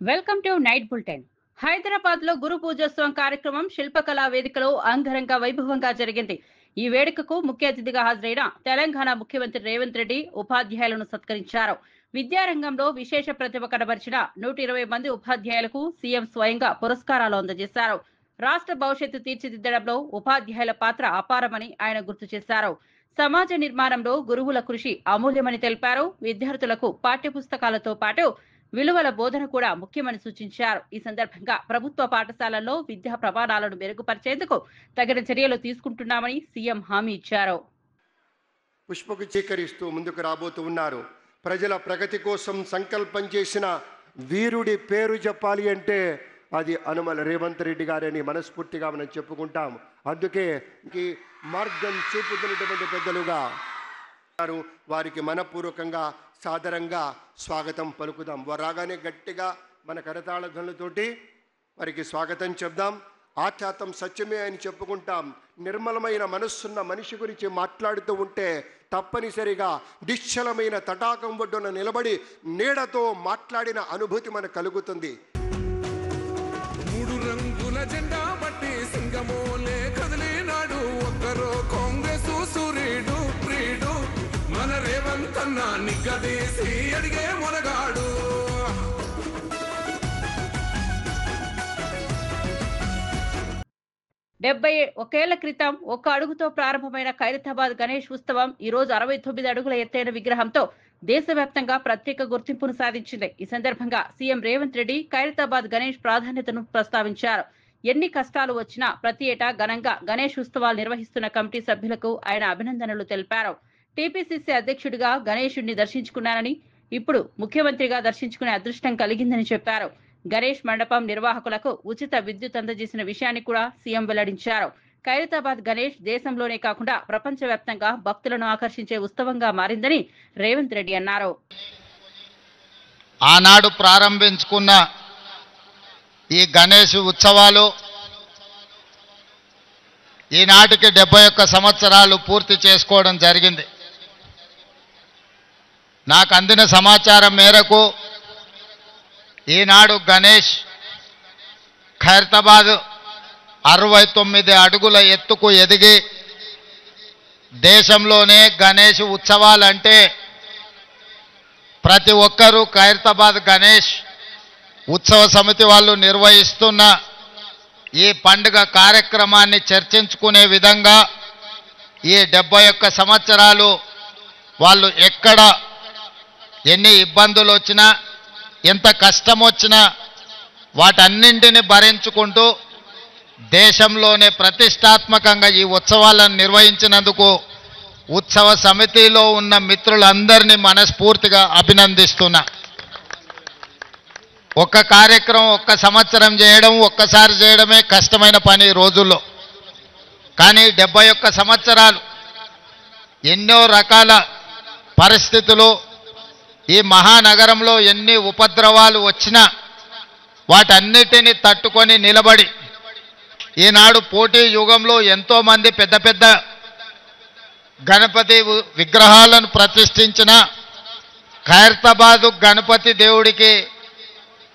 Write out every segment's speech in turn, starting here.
Welcome to night bulletin. Hyderabad లో గురు పూజోత్సవం కార్యక్రమం శిల్పకళా వేదికలో అంగరంగ వైభవంగా జరిగింది. ఈ వేడుకకు ముఖ్య అతిథిగా హాజరైన తెలంగాణ ముఖ్యమంత్రి రేవంత్ రెడ్డి ఉపాధ్యాయులను సత్కరించారు. విద్యారంగంలో విశేష ప్రతిభ కనబరిచిన 120 మంది ఉపాధ్యాయులకు సీఎం స్వయంగా పురస్కారాలు అందజేశారు. రాష్ట్ర భవిష్యత్తు తీర్చిదిద్దడంలో ఉపాధ్యాయుల పాత్ర అపారమని ఆయన గుర్తు చేశారు. సమాజ నిర్మాణంలో గురువుల కృషి అమూల్యమని తెలిపారు. విద్యార్థులకు పాఠ్యపుస్తకాలతో పాటు విలువల బోధన కూడా ముఖ్యమని సూచించారు. ఈ సందర్భంగా ప్రభుత్వ పాఠశాలల్లో విద్యా ప్రమాణాలను మెరుగుపరిచేందుకు తగిన చర్యలు తీసుకుంటున్నామని సీఎం హామీ ఇచ్చారు. పుష్పకు చీకరిస్తూ ముందుకు రాబోతూ ఉన్నారు. ప్రజల ప్రగతి కోసం సంకల్పం చేసిన వీరుడి పేరు చెప్పాలి అంటే అది అనుమల రేవంత్ రెడ్డి గారని మనస్ఫూర్తిగా మనం చెప్పుకుంటాం. అందుకే ఈ మార్గం చూపుతున్నటువంటి పెద్దలుగా వారికి మనపూర్వకంగా సాదరంగా స్వాగతం పలుకుదాం. వారు రాగానే గట్టిగా మన కరతాళ ధ్వనులతోటి వారికి స్వాగతం చెప్దాం. ఆఖ్యాతం సత్యమే అని చెప్పుకుంటాం. నిర్మలమైన మనస్సున్న మనిషి గురించి మాట్లాడుతూ ఉంటే తప్పనిసరిగా నిశ్చలమైన తటాకం ఒడ్డున నిలబడి నీడతో మాట్లాడిన అనుభూతి మనకు కలుగుతుంది. మూడు రంగుల జెండా బట్టి సింగమోలే కదిలినాడు ఒక్కరో కాంగ్రెస్ సూర్యుడు ప్రియుడు మన రేవంత్ అన్న నిగ్గదీసి అడిగే మొనగాడు. 71 ఏళ్ల క్రితం ఒక్క అడుగుతో ప్రారంభమైన ఖైరతాబాద్ గణేష్ ఉత్సవం ఈ రోజు 69 అడుగుల ఎత్తైన విగ్రహంతో దేశవ్యాప్తంగా ప్రత్యేక గుర్తింపును సాధించింది. ఈ సందర్భంగా సీఎం రేవంత్ రెడ్డి ఖైరతాబాద్ గణేష్ ప్రాధాన్యతను ప్రస్తావించారు. ఎన్ని కష్టాలు వచ్చినా ప్రతి ఏటా ఘనంగా గణేష్ ఉత్సవాలు నిర్వహిస్తున్న కమిటీ సభ్యులకు ఆయన అభినందనలు తెలిపారు. టీపీసీసీ అధ్యక్షుడిగా గణేశుడిని దర్శించుకున్నానని, ఇప్పుడు ముఖ్యమంత్రిగా దర్శించుకునే అదృష్టం కలిగిందని చెప్పారు. గణేష్ మండపం నిర్వాహకులకు ఉచిత విద్యుత్ అందజేసిన విషయాన్ని కూడా సీఎం వెల్లడించారు. ఖైరతాబాద్ గణేష్ దేశంలోనే కాకుండా ప్రపంచవ్యాప్తంగా భక్తులను ఆకర్షించే ఉత్సవంగా మారిందని రేవంత్ రెడ్డి అన్నారు. ఆనాడు ప్రారంభించుకున్న ఈ గణేష్ ఉత్సవాలు ఈనాటికి 71 సంవత్సరాలు పూర్తి చేసుకోవడం జరిగింది. నాకు అందిన సమాచారం మేరకు ఈనాడు గణేష్ ఖైరతాబాద్ 69 అడుగుల ఎత్తుకు ఎదిగి దేశంలోనే గణేష్ ఉత్సవాలంటే ప్రతి ఒక్కరూ ఖైరతాబాద్ గణేష్ ఉత్సవ సమితి వాళ్ళు నిర్వహిస్తున్న ఈ పండుగ కార్యక్రమాన్ని చర్చించుకునే విధంగా ఈ 71 సంవత్సరాలు వాళ్ళు ఎక్కడ ఎన్ని ఇబ్బందులు వచ్చినా ఎంత కష్టం వచ్చినా వాటన్నింటిని భరించుకుంటూ దేశంలోనే ప్రతిష్టాత్మకంగా ఈ ఉత్సవాలను నిర్వహించినందుకు ఉత్సవ సమితిలో ఉన్న మిత్రులందరినీ మనస్ఫూర్తిగా అభినందిస్తున్నా. ఒక్క కార్యక్రమం ఒక్క సంవత్సరం చేయడం, ఒక్కసారి చేయడమే కష్టమైన పని ఈ రోజుల్లో. కానీ 71 సంవత్సరాలు ఎన్నో రకాల పరిస్థితులు, ఈ మహానగరంలో ఎన్ని ఉపద్రవాలు వచ్చినా వాటన్నిటిని తట్టుకొని నిలబడి ఈనాడు పోటీ యుగంలో ఎంతోమంది పెద్ద పెద్ద గణపతి విగ్రహాలను ప్రతిష్ఠించిన ఖైరతాబాదు గణపతి దేవుడికి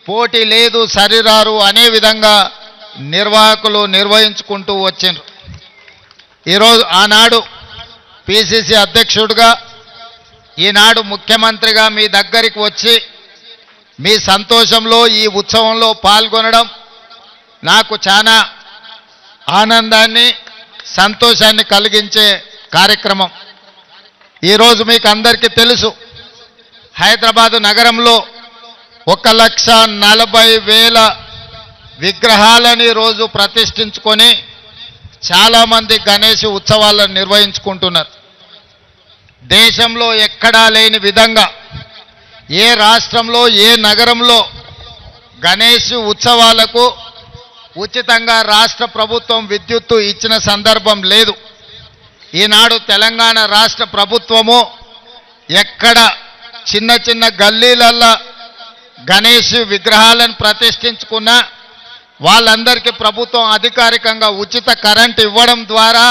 పోటీ లేదు, సరిరారు అనే విధంగా నిర్వాహకులు నిర్వహించుకుంటూ వచ్చిండ్రు. ఈరోజు ఆనాడు పిసిసి అధ్యక్షుడిగా, ఈనాడు ముఖ్యమంత్రిగా మీ దగ్గరికి వచ్చి మీ సంతోషంలో ఈ ఉత్సవంలో పాల్గొనడం నాకు చాలా ఆనందాన్ని, సంతోషాన్ని కలిగించే కార్యక్రమం. ఈరోజు మీకు అందరికీ తెలుసు, హైదరాబాదు నగరంలో 1,40,000 విగ్రహాలని రోజు ప్రతిష్ఠించుకొని చాలామంది గణేష్ ఉత్సవాలను నిర్వహించుకుంటున్నారు. దేశంలో ఎక్కడా లేని విధంగా ఏ రాష్ట్రంలో ఏ నగరంలో గణేష్ ఉత్సవాలకు ఉచితంగా రాష్ట్ర ప్రభుత్వం విద్యుత్తు ఇచ్చిన సందర్భం లేదు. ఈనాడు తెలంగాణ రాష్ట్ర ప్రభుత్వము ఎక్కడ చిన్న చిన్న గల్లీలల్లో గణేష్ విగ్రహాలను ప్రతిష్ఠించుకున్నా వాళ్ళందరికీ ప్రభుత్వం అధికారికంగా ఉచిత కరెంట్ ఇవ్వడం ద్వారా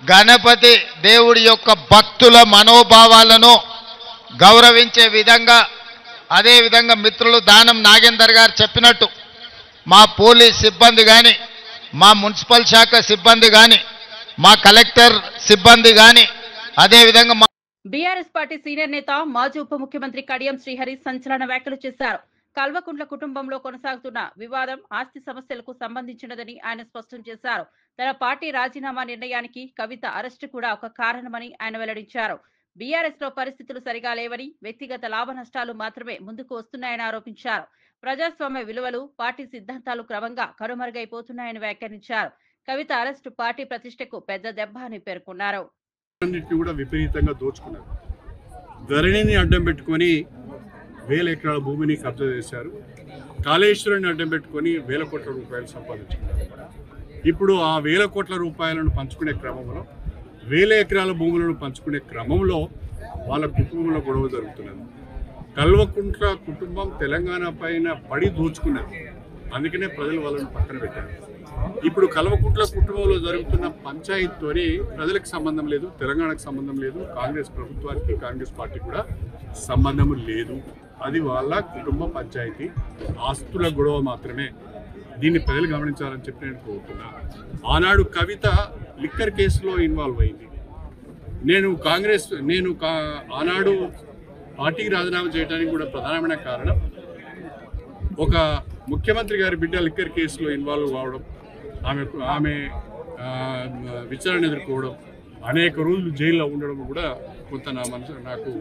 గణపతి దేవుడి యొక్క భక్తుల మనోభావాలను గౌరవించే విధంగా అదేవిధంగా మిత్రులు దానం నాగేందర్ గారు చెప్పినట్టు మా పోలీస్ సిబ్బంది కానీ, మా మున్సిపల్ శాఖ సిబ్బంది కానీ, మా కలెక్టర్ సిబ్బంది కానీ, అదేవిధంగా బీఆర్ఎస్ పార్టీ సీనియర్ నేత మాజీ ఉప ముఖ్యమంత్రి కడియం శ్రీహరి సంచలన వ్యాఖ్యలు చేశారు. కల్వకుంట్ల కుటుంబంలో కొనసాగుతున్న వివాదం ఆస్తి సమస్యలకు సంబంధించినదని ఆయన స్పష్టం చేశారు. తన పార్టీ రాజీనామా నిర్ణయానికి కవిత అరెస్టు కూడా ఒక కారణమని ఆయన వెల్లడించారు. బీఆర్ఎస్ లో పరిస్థితులు సరిగా లేవని, వ్యక్తిగత లాభ నష్టాలు మాత్రమే ముందుకు వస్తున్నాయని ఆరోపించారు. ప్రజాస్వామ్య విలువలు, పార్టీ సిద్ధాంతాలు క్రమంగా కనుమరుగైపోతున్నాయని వ్యాఖ్యానించారు. కవిత అరెస్టు పార్టీ ప్రతిష్టకు పెద్ద దెబ్బ అని పేర్కొన్నారు. కూడా విపరీతంగా దోచుకున్నారు. ధరణిని అడ్డం పెట్టుకొని 1000 ఎకరాల భూమిని కబ్జా చేశారు. కాళేశ్వరాన్ని అడ్డం పెట్టుకొని 1000 కోట్ల రూపాయలు సంపాదించుకున్నారు. ఇప్పుడు ఆ 1000 కోట్ల రూపాయలను పంచుకునే క్రమంలో 1000 ఎకరాల భూములను పంచుకునే క్రమంలో వాళ్ళ కుటుంబంలో గొడవ జరుగుతున్నది. కల్వకుంట్ల కుటుంబం తెలంగాణ పైన పడి దోచుకున్నారు. అందుకనే ప్రజలు వాళ్ళని పక్కన పెట్టారు. ఇప్పుడు కల్వకుంట్ల కుటుంబంలో జరుగుతున్న పంచాయతీతోని ప్రజలకు సంబంధం లేదు, తెలంగాణకు సంబంధం లేదు, కాంగ్రెస్ ప్రభుత్వానికి, కాంగ్రెస్ పార్టీ కూడా సంబంధం లేదు. అది వాళ్ళ కుటుంబ పంచాయతీ, ఆస్తుల గొడవ మాత్రమే. దీన్ని ప్రజలు గమనించాలని చెప్పి నేను కోరుతున్నా. ఆనాడు కవిత లిక్కర్ కేసులో ఇన్వాల్వ్ అయింది. ఆనాడు పార్టీకి రాజీనామా చేయడానికి కూడా ప్రధానమైన కారణం ఒక ముఖ్యమంత్రి గారి బిడ్డ లిక్కర్ కేసులో ఇన్వాల్వ్ కావడం, ఆమె విచారణ ఎదుర్కోవడం, అనేక రోజులు జైల్లో ఉండడం కూడా కొంత నాకు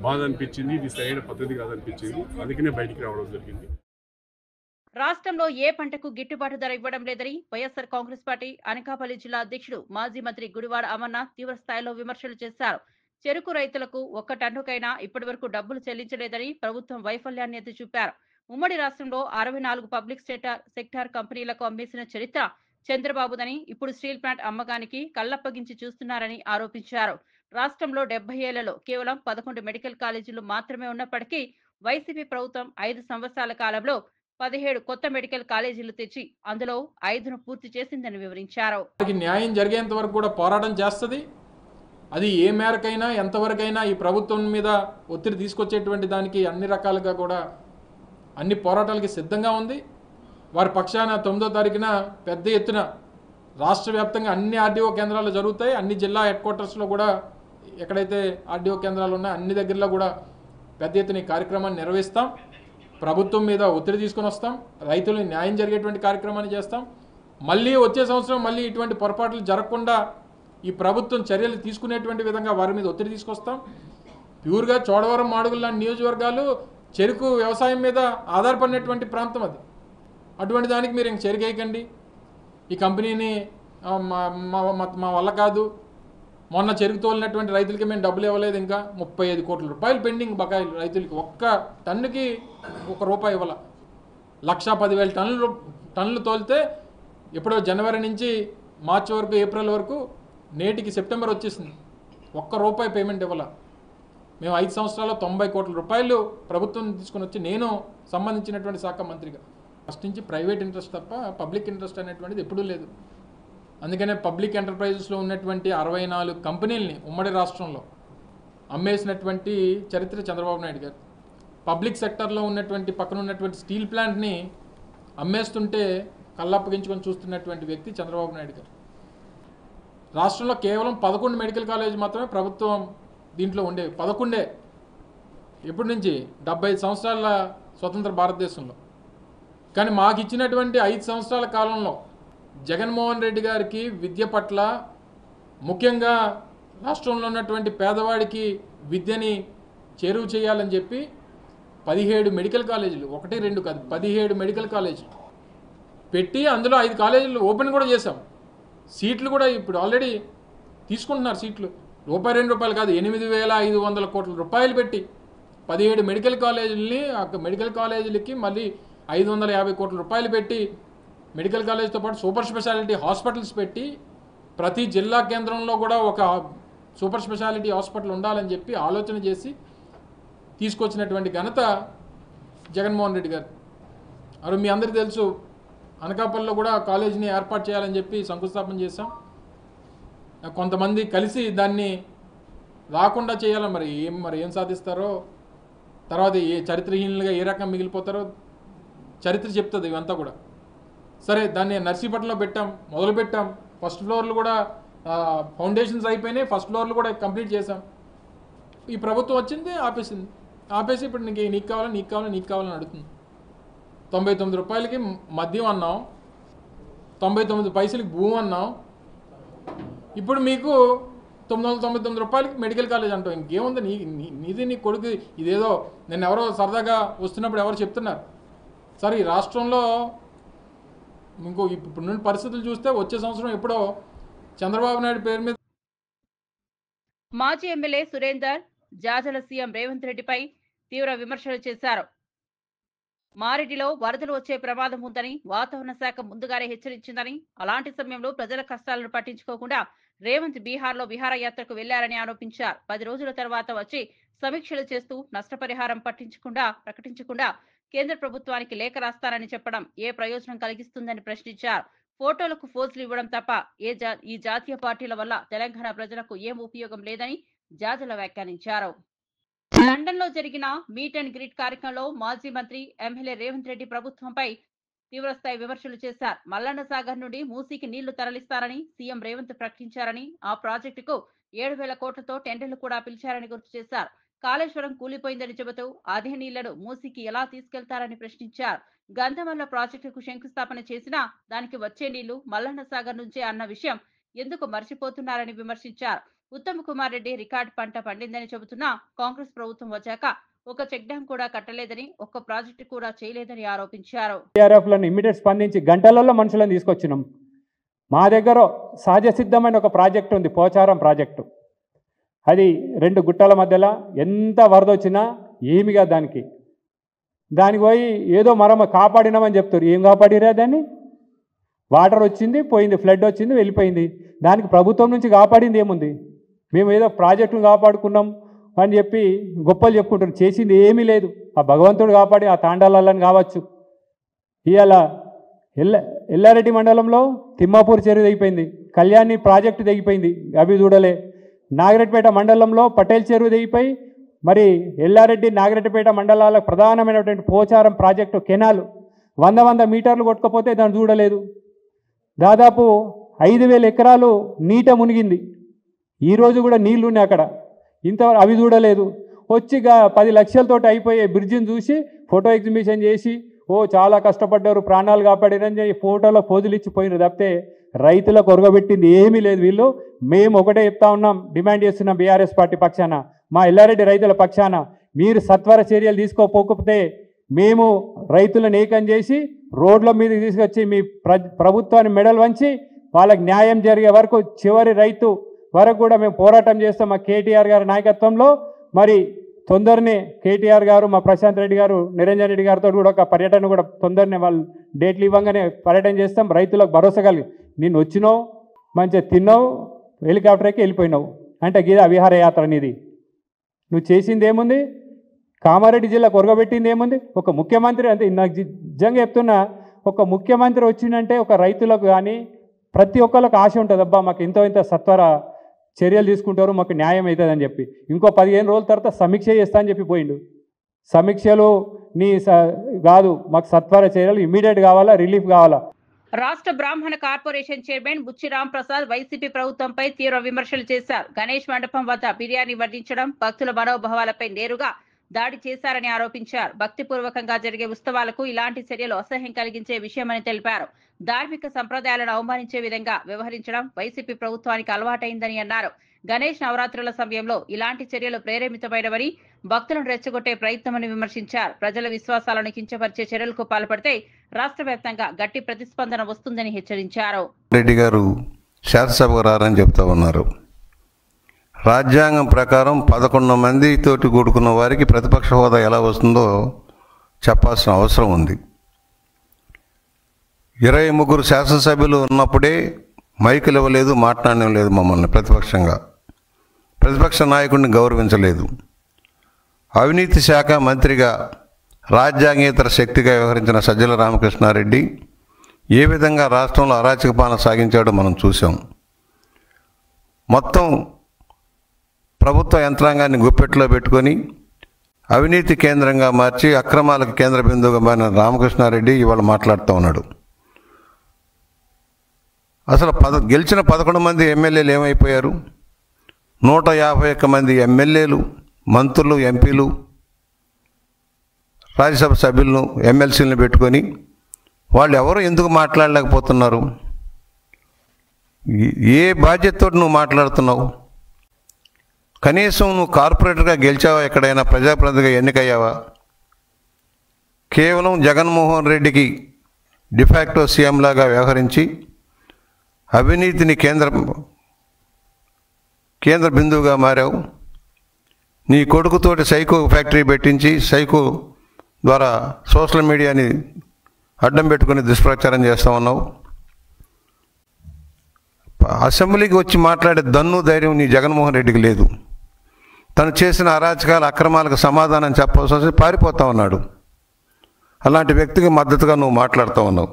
బాధ అనిపించింది. ఇది సరైన పద్ధతి కాదనిపించింది. అందుకనే బయటికి రావడం జరిగింది. రాష్ట్రంలో ఏ పంటకు గిట్టుబాటు ధర ఇవ్వడం లేదని వైఎస్ఆర్ కాంగ్రెస్ పార్టీ అనకాపల్లి జిల్లా అధ్యక్షుడు మాజీ మంత్రి గుడివాడ అమర్నాథ్ తీవ్ర స్థాయిలో విమర్శలు చేశారు. చెరుకు రైతులకు 1 టన్నుకైనా ఇప్పటి వరకు డబ్బులు చెల్లించలేదని ప్రభుత్వం వైఫల్యాన్ని ఎత్తి చూపారు. ఉమ్మడి రాష్ట్రంలో 64 పబ్లిక్ సెక్టార్ కంపెనీలకు అమ్మేసిన చరిత్ర చంద్రబాబుదని, ఇప్పుడు స్టీల్ ప్లాంట్ అమ్మకానికి కళ్లప్పగించి చూస్తున్నారని ఆరోపించారు. రాష్ట్రంలో 70 ఏళ్లలో కేవలం 11 మెడికల్ కాలేజీలు మాత్రమే ఉన్నప్పటికీ వైసీపీ ప్రభుత్వం 5 సంవత్సరాల కాలంలో 17 కొత్త మెడికల్ కాలేజీలు తెచ్చి అందులో 5ను పూర్తి చేసిందని వివరించారు. న్యాయం జరిగేంత వరకు కూడా పోరాటం చేస్తుంది. అది ఏ మేరకైనా, ఎంతవరకైనా ఈ ప్రభుత్వం మీద ఒత్తిడి తీసుకొచ్చేటువంటి దానికి అన్ని రకాలుగా కూడా అన్ని పోరాటాలకి సిద్ధంగా ఉంది. వారి పక్షాన 9వ తారీఖున పెద్ద ఎత్తున రాష్ట్ర వ్యాప్తంగా అన్ని ఆర్డీఓ కేంద్రాలు జరుగుతాయి. అన్ని జిల్లా హెడ్ క్వార్టర్స్లో కూడా ఎక్కడైతే ఆర్డీఓ కేంద్రాలు ఉన్నాయో అన్ని దగ్గరలో కూడా పెద్ద ఎత్తున ఈ కార్యక్రమాన్ని నిర్వహిస్తాం. ప్రభుత్వం మీద ఒత్తిడి తీసుకొని వస్తాం. రైతులు న్యాయం జరిగేటువంటి కార్యక్రమాన్ని చేస్తాం. మళ్ళీ వచ్చే సంవత్సరం మళ్ళీ ఇటువంటి పొరపాట్లు జరగకుండా ఈ ప్రభుత్వం చర్యలు తీసుకునేటువంటి విధంగా వారి మీద ఒత్తిడి తీసుకొస్తాం. ప్యూర్గా చోడవరం, మాడుగుల లాంటి నియోజకవర్గాలు చెరుకు వ్యవసాయం మీద ఆధారపడినటువంటి ప్రాంతం. అది అటువంటి దానికి మీరు ఇంక చెరుకేయకండి, ఈ కంపెనీని మా వల్ల కాదు, మొన్న చెరుకు తోలినటువంటి రైతులకి మేము డబ్బులు ఇవ్వలేదు, ఇంకా 35 కోట్ల రూపాయలు పెండింగ్ బకాయిలు రైతులకి. 1 టన్నుకి ₹1 ఇవ్వాల. 1,10,000 టన్నులు తోలితే ఎప్పుడో జనవరి నుంచి మార్చి వరకు, ఏప్రిల్ వరకు, నేటికి సెప్టెంబర్ వచ్చేసింది. ₹1 పేమెంట్ ఇవ్వాల. మేము 5 సంవత్సరాల్లో 90 కోట్ల రూపాయలు ప్రభుత్వం తీసుకుని వచ్చి, నేను సంబంధించినటువంటి శాఖ మంత్రిగా, ఫస్ట్ నుంచి ప్రైవేట్ ఇంట్రెస్ట్ తప్ప పబ్లిక్ ఇంట్రెస్ట్ అనేటువంటిది ఎప్పుడూ లేదు. అందుకనే పబ్లిక్ ఎంటర్ప్రైజెస్లో ఉన్నటువంటి 64 కంపెనీలని ఉమ్మడి రాష్ట్రంలో అమ్మేసినటువంటి చరిత్ర చంద్రబాబు నాయుడు గారు. పబ్లిక్ సెక్టర్లో ఉన్నటువంటి పక్కన ఉన్నటువంటి స్టీల్ ప్లాంట్ని అమ్మేస్తుంటే కళ్ళప్పగించుకొని చూస్తున్నటువంటి వ్యక్తి చంద్రబాబు నాయుడు గారు. రాష్ట్రంలో కేవలం 11 మెడికల్ కాలేజ్ మాత్రమే ప్రభుత్వం దీంట్లో ఉండేవి. 11 ఎప్పటి నుంచి 75 సంవత్సరాల స్వతంత్ర భారతదేశంలో. కానీ మాకు ఇచ్చినటువంటి 5 సంవత్సరాల కాలంలో జగన్మోహన్ రెడ్డి గారికి విద్య పట్ల, ముఖ్యంగా రాష్ట్రంలో ఉన్నటువంటి పేదవాడికి విద్యని చేరువ చేయాలని చెప్పి 17 మెడికల్ కాలేజీలు, 1, 2 కాదు, 17 మెడికల్ కాలేజీలు పెట్టి అందులో 5 కాలేజీలు ఓపెన్ కూడా చేశాం. సీట్లు కూడా ఇప్పుడు ఆల్రెడీ తీసుకుంటున్నారు. సీట్లు ₹2 కాదు, 8,500 కోట్ల రూపాయలు పెట్టి 17 మెడికల్ కాలేజీలని, మెడికల్ కాలేజీలకి మళ్ళీ 550 కోట్ల రూపాయలు పెట్టి, మెడికల్ కాలేజ్తో పాటు సూపర్ స్పెషాలిటీ హాస్పిటల్స్ పెట్టి, ప్రతి జిల్లా కేంద్రంలో కూడా ఒక సూపర్ స్పెషాలిటీ హాస్పిటల్ ఉండాలని చెప్పి ఆలోచన చేసి తీసుకొచ్చినటువంటి ఘనత జగన్మోహన్ రెడ్డి గారు. అప్పుడు మీ అందరికీ తెలుసు, అనకాపల్లిలో కూడా కాలేజీని ఏర్పాటు చేయాలని చెప్పి శంకుస్థాపన చేశాం. కొంతమంది కలిసి దాన్ని రాకుండా చేయాలి. మరి ఏం సాధిస్తారో తర్వాత చరిత్రహీనులుగా ఏ రకంగా మిగిలిపోతారో చరిత్ర చెప్తుంది ఇవంతా కూడా. సరే, దాన్ని నర్సీపట్నంలో మొదలుపెట్టాం. ఫస్ట్ ఫ్లోర్లు కూడా ఫౌండేషన్స్ అయిపోయినాయి, ఫస్ట్ ఫ్లోర్లు కూడా కంప్లీట్ చేసాం. ఈ ప్రభుత్వం వచ్చింది, ఆపేసి ఇప్పుడు నీకు కావాలని అడుగుతుంది. 99 రూపాయలకి మద్యం అన్నాం, 99 పైసలకి భూమి అన్నాం, ఇప్పుడు మీకు 999 రూపాయలకి మెడికల్ కాలేజ్ అంటాం. ఇంకేముంది నీది నీ కొడుకు. ఇదేదో నేను ఎవరో సరదాగా వస్తున్నప్పుడు ఎవరు చెప్తున్నారు. సరే, ఈ రాష్ట్రంలో ఇప్పుడు నుండి పరిస్థితులు చూస్తే వచ్చే సంవత్సరం ఎప్పుడో చంద్రబాబు నాయుడు పేరు మీద మాజీ ఎమ్మెల్యే సురేందర్ జాజల సీఎం రేవంత్ రెడ్డిపై తీవ్ర విమర్శలు చేశారు. మారెడ్డిలో వరదలు వచ్చే ప్రమాదం ఉందని వాతావరణ శాఖ ముందుగానే హెచ్చరించిందని, అలాంటి సమయంలో ప్రజల కష్టాలను పట్టించుకోకుండా రేవంత్ బీహార్లో విహారయాత్రకు వెళ్లారని ఆరోపించారు. 10 రోజుల తర్వాత వచ్చి సమీక్షలు చేస్తూ నష్టపరిహారం ప్రకటించకుండా కేంద్ర ప్రభుత్వానికి లేఖ రాస్తారని చెప్పడం ఏ ప్రయోజనం కలిగిస్తుందని ప్రశ్నించారు. ఫోటోలకు ఫోజులు ఇవ్వడం తప్ప ఈ జాతీయ పార్టీల వల్ల తెలంగాణ ప్రజలకు ఏం ఉపయోగం లేదని జాజల వ్యాఖ్యానించారు. లండన్ లో జరిగిన మీట్ అండ్ గ్రీట్ కార్యక్రమంలో మాజీ మంత్రి ఎమ్మెల్యే రేవంత్ రెడ్డి ప్రభుత్వంపై తీవ్రస్థాయి విమర్శలు చేశారు. మల్లన్న సాగర్ నుండి మూసీకి నీళ్లు తరలిస్తారని సీఎం రేవంత్ ప్రకటించారని, ఆ ప్రాజెక్టుకు 7,000 కోట్లతో టెండర్లు కూడా పిలిచారని గుర్తు చేశారు. కాళేశ్వరం కూలిపోయిందని చెబుతూ అదే నీళ్లను మూసీకి ఎలా తీసుకెళ్తారని ప్రశ్నించారు. గంధమల్ల ప్రాజెక్టుకు శంకుస్థాపన చేసినా దానికి వచ్చే నీళ్లు మల్లన్న సాగర్ నుంచే అన్న విషయం ఎందుకు మర్చిపోతున్నారని విమర్శించారు. ఉత్తమ్ కుమార్ రెడ్డి రికార్డు పంట పండిందని చెబుతున్నా కాంగ్రెస్ ప్రభుత్వం వచ్చాక ఒక చెక్ డ్యాం కూడా కట్టలేదని, ఒక్క ప్రాజెక్టు కూడా చేయలేదని ఆరోపించారు. ఇమ్మీడియట్ స్పందించి గంటలలో మనుషులను తీసుకొచ్చినాం. మా దగ్గర సహజ సిద్ధమైన ఒక ప్రాజెక్టు ఉంది, పోచారం ప్రాజెక్టు. అది 2 గుట్టల మధ్యలో ఎంత వరద వచ్చినా ఏమిగా దానికి పోయి ఏదో కాపాడినామని చెప్తారు. ఏం కాపాడిరా దాన్ని? వాటర్ వచ్చింది, పోయింది, ఫ్లడ్ వచ్చింది, వెళ్ళిపోయింది. దానికి ప్రభుత్వం నుంచి కాపాడింది ఏముంది? మేము ఏదో ప్రాజెక్టును కాపాడుకున్నాం అని చెప్పి గొప్పలు చెప్పుకుంటారు. చేసింది ఏమీ లేదు. ఆ భగవంతుడు కాపాడి ఆ తాండాలని కావచ్చు. ఇవాళ ఎల్లారెడ్డి మండలంలో తిమ్మాపూర్ చెరువు తెగిపోయింది, కళ్యాణి ప్రాజెక్టు తెగిపోయింది, అవి చూడలే. నాగిరెడ్డిపేట మండలంలో పటేల్ చెరువు తెగిపోయి మరి ఎల్లారెడ్డి నాగిరెడ్డిపేట మండలాల ప్రధానమైనటువంటి పోచారం ప్రాజెక్టు కెనాలు 100 మీటర్లు కొట్టుకపోతే దాన్ని చూడలేదు. దాదాపు 5,000 ఎకరాలు నీట మునిగింది. ఈరోజు కూడా నీళ్లున్నాయి అక్కడ, ఇంతవరకు అవి చూడలేదు. వచ్చి 10 లక్షలతోటి అయిపోయే బ్రిడ్జిని చూసి ఫోటో ఎగ్జిబిషన్ చేసి చాలా కష్టపడ్డారు, ప్రాణాలు కాపాడారని ఫోటోలో పోజులు ఇచ్చిపోయినారు తప్పితే రైతులకు ఒరగబెట్టింది ఏమీ లేదు. వీళ్ళు మేము ఒకటే చెప్తా ఉన్నాం, డిమాండ్ చేస్తున్నాం బీఆర్ఎస్ పార్టీ పక్షాన, మా ఎల్లారెడ్డి రైతుల పక్షాన, మీరు సత్వర చర్యలు తీసుకోకపోతే మేము రైతులను ఏకం చేసి రోడ్ల మీద తీసుకొచ్చి మీ ప్రభుత్వాన్ని మెడల్ వంచి వాళ్ళకి న్యాయం జరిగే వరకు చివరి రైతు వరకు కూడా మేము పోరాటం చేస్తాం. మా కేటీఆర్ గారి నాయకత్వంలో మరి తొందరనే కేటీఆర్ గారు, మా ప్రశాంత్ రెడ్డి గారు, నిరంజన్ రెడ్డి గారితో కూడా ఒక పర్యటన కూడా తొందరనే వాళ్ళు డేట్లు ఇవ్వగానే పర్యటన చేస్తాం. రైతులకు భరోసా కలిగి నిన్ను వచ్చినావు, మంచిగా తిన్నావు, హెలికాప్టర్కి వెళ్ళిపోయినావు అంటే గీదా విహారయాత్ర అనేది నువ్వు చేసింది ఏముంది? కామారెడ్డి జిల్లాకు ఒరగబెట్టింది ఏముంది? ఒక ముఖ్యమంత్రి అంటే నాకు నిజంగా చెప్తున్నా, ఒక ముఖ్యమంత్రి వచ్చిందంటే ఒక రైతులకు కానీ ప్రతి ఒక్కరికి ఆశ ఉంటుంది, అబ్బా మాకు ఇంత సత్వర చర్యలు తీసుకుంటారు, మాకు న్యాయం అవుతుందని చెప్పి. ఇంకో 15 రోజుల తర్వాత సమీక్ష చేస్తా అని చెప్పి పోయిండు. సమీక్షలు కాదు, మాకు సత్వర చర్యలు ఇమ్మీడియట్ కావాలా, రిలీఫ్ కావాలా. రాష్ట్ర బ్రాహ్మణ కార్పొరేషన్ చైర్మన్ బుచ్చి రాంప్రసాద్ వైసీపీ ప్రభుత్వంపై తీవ్ర విమర్శలు చేశారు. గణేష్ మండపం వద్ద బిర్యానీ వడ్డించడం, భక్తుల మనోభావాలపై నేరుగా దాడి చేశారని ఆరోపించారు. భక్తిపూర్వకంగా జరిగే ఉత్సవాలకు ఇలాంటి చర్యలు అసహ్యం కలిగించే విషయమని తెలిపారు. ధార్మిక సంప్రదాయాలను అవమానించే విధంగా వ్యవహరించడం వైసీపీ ప్రభుత్వానికి అలవాటైందని అన్నారు. గణేష్ నవరాత్రుల సమయంలో ఇలాంటి చర్యలు ప్రేరేపితమైనవని, భక్తులను రెచ్చగొట్టే ప్రయత్నమని విమర్శించారు. ప్రజల విశ్వాసాలను కించపరిచే చర్యలకు పాల్పడితే రాష్ట్ర వ్యాప్తంగా గట్టి ప్రతిస్పందన వస్తుందని హెచ్చరించారు. రెడ్డి గారు శాసనసభకు రారని చెప్తా ఉన్నారు. రాజ్యాంగం ప్రకారం 11 మందితోటి కూడుకున్న వారికి ప్రతిపక్ష హోదా ఎలా వస్తుందో చెప్పాల్సిన అవసరం ఉంది. 23 శాసనసభ్యులు ఉన్నప్పుడే మైకులు ఇవ్వలేదు, మాట్లాడడం లేదు. మమ్మల్ని ప్రతిపక్ష నాయకుడిని గౌరవించలేదు. అవినీతి శాఖ మంత్రిగా రాజ్యాంగేతర శక్తిగా వ్యవహరించిన సజ్జల రామకృష్ణారెడ్డి ఏ విధంగా రాష్ట్రంలో అరాచక పాలన సాగించాడో మనం చూసాం. మొత్తం ప్రభుత్వ యంత్రాంగాన్ని గుప్పెట్లో పెట్టుకొని అవినీతి కేంద్రంగా మార్చి అక్రమాలకు కేంద్ర బిందువుగా మారిన రామకృష్ణారెడ్డి ఇవాళ మాట్లాడుతూ ఉన్నాడు. అసలు గెలిచిన 11 మంది ఎమ్మెల్యేలు ఏమైపోయారు? 151 మంది ఎమ్మెల్యేలు, మంత్రులు, ఎంపీలు, రాజ్యసభ సభ్యులను, ఎమ్మెల్సీలను పెట్టుకొని వాళ్ళు ఎవరు ఎందుకు మాట్లాడలేకపోతున్నారు? ఏ బాధ్యతతో నువ్వు మాట్లాడుతున్నావు? కనీసం నువ్వు కార్పొరేటర్గా గెలిచావా? ఎక్కడైనా ప్రజాప్రతినిధిగా ఎన్నికయ్యావా? కేవలం జగన్మోహన్ రెడ్డికి డిఫాక్టో సీఎం లాగా వ్యవహరించి అవినీతిని కేంద్ర బిందువుగా మారావు. నీ కొడుకుతోటి సైకో ఫ్యాక్టరీ పెట్టించి సైకో ద్వారా సోషల్ మీడియాని అడ్డం పెట్టుకుని దుష్ప్రచారం చేస్తూ ఉన్నావు. అసెంబ్లీకి వచ్చి మాట్లాడే దన్ను ధైర్యం నీ జగన్మోహన్ రెడ్డికి లేదు. తను చేసిన అరాచకాల అక్రమాలకు సమాధానం చెప్పాల్సి వస్తే పారిపోతా ఉన్నాడు. అలాంటి వ్యక్తికి మద్దతుగా నువ్వు మాట్లాడుతూ ఉన్నావు.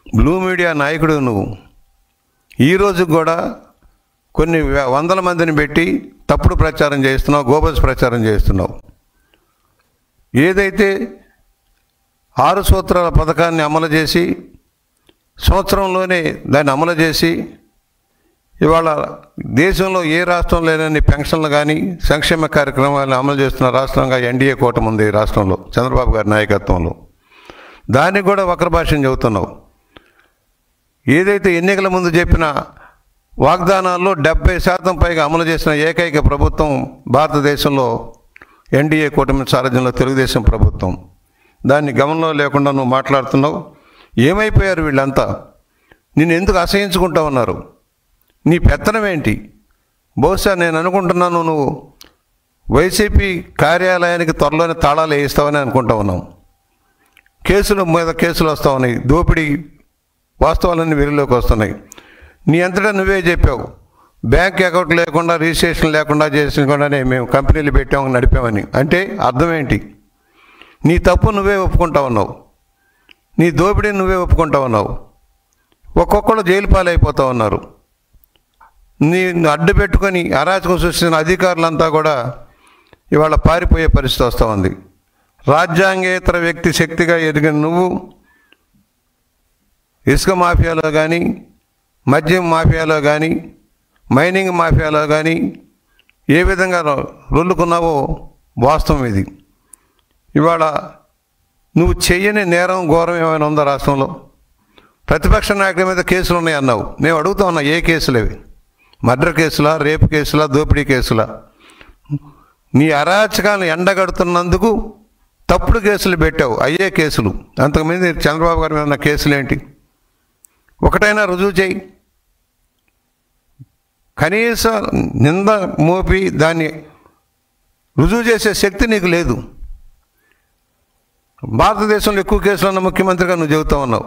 బ్లూ మీడియా నాయకుడు నువ్వు. ఈరోజు కూడా కొన్ని వందల మందిని పెట్టి తప్పుడు ప్రచారం చేస్తున్నావు, గోబల్స్ ప్రచారం చేస్తున్నావు. ఏదైతే 6 సూత్రాల పథకాన్ని అమలు చేసి సంవత్సరంలోనే దాన్ని అమలు చేసి ఇవాళ దేశంలో ఏ రాష్ట్రం లేనన్ని పెన్షన్లు కానీ సంక్షేమ కార్యక్రమాలను అమలు చేస్తున్న రాష్ట్రంగా ఎన్డీఏ కూటమి ఉంది. రాష్ట్రంలో చంద్రబాబు గారి నాయకత్వంలో దానికి కూడా వక్ర భాష్యం చెబుతున్నావు. ఏదైతే ఎన్నికల ముందు చెప్పిన వాగ్దానాల్లో 70% పైగా అమలు చేసిన ఏకైక ప్రభుత్వం భారతదేశంలో ఎన్డీఏ కూటమి సారథ్యంలో తెలుగుదేశం ప్రభుత్వం. దాన్ని గమనంలో లేకుండా నువ్వు మాట్లాడుతున్నావు. ఏమైపోయారు వీళ్ళంతా? నిన్ను ఎందుకు అసహించుకుంటా ఉన్నారు? నీ పెత్తనం ఏంటి? బహుశా నేను అనుకుంటున్నాను నువ్వు వైసీపీ కార్యాలయానికి త్వరలోనే తాళాలు వేయిస్తావని అనుకుంటా ఉన్నావు. కేసుల మీద కేసులు వస్తూ ఉన్నాయి. దోపిడీ వాస్తవాలన్నీ వెలుగులోకి వస్తున్నాయి. నీ అంతటా నువ్వే చెప్పావు, బ్యాంక్ అకౌంట్ లేకుండా రిజిస్ట్రేషన్ లేకుండా చేసుకుండానే మేము కంపెనీలు పెట్టాము, నడిపామని. అంటే అర్థం ఏంటి? నీ తప్పు నువ్వే ఒప్పుకుంటా ఉన్నావు. నీ దోపిడీని నువ్వే ఒప్పుకుంటా ఉన్నావు. ఒక్కొక్కళ్ళు జైలు పాలైపోతూ ఉన్నారు. నీ అడ్డు పెట్టుకొని అరాచకం సృష్టించిన అధికారులంతా కూడా ఇవాళ పారిపోయే పరిస్థితి వస్తూ ఉంది. రాజ్యాంగేతర వ్యక్తి శక్తిగా ఎదిగిన నువ్వు ఇసుక మాఫియాలో కానీ, మద్యం మాఫియాలో కానీ, మైనింగ్ మాఫియాలో కానీ ఏ విధంగా రొల్లుకున్నావో వాస్తవం ఇది. ఇవాళ నువ్వు చెయ్యని నేరం ఘోరం ఏమైనా ఉందా రాష్ట్రంలో? ప్రతిపక్ష నాయకుల మీద కేసులు ఉన్నాయన్నావు. మేము అడుగుతా ఉన్నా, ఏ కేసులేవి? మర్డర్ కేసులా, రేపు కేసులా, దోపిడీ కేసులా? నీ అరాచకాలను ఎండగడుతున్నందుకు తప్పుడు కేసులు పెట్టావు, అయ్యే కేసులు. అంతకుముందు చంద్రబాబు గారి మీద ఉన్న కేసులు ఏంటి? ఒకటైనా రుజువు చేయి. కనీస నింద మోపి దాన్ని రుజువు చేసే శక్తి నీకు లేదు. భారతదేశంలో ఎక్కువ కేసులు ఉన్న ముఖ్యమంత్రిగా నువ్వు చెబుతా ఉన్నావు.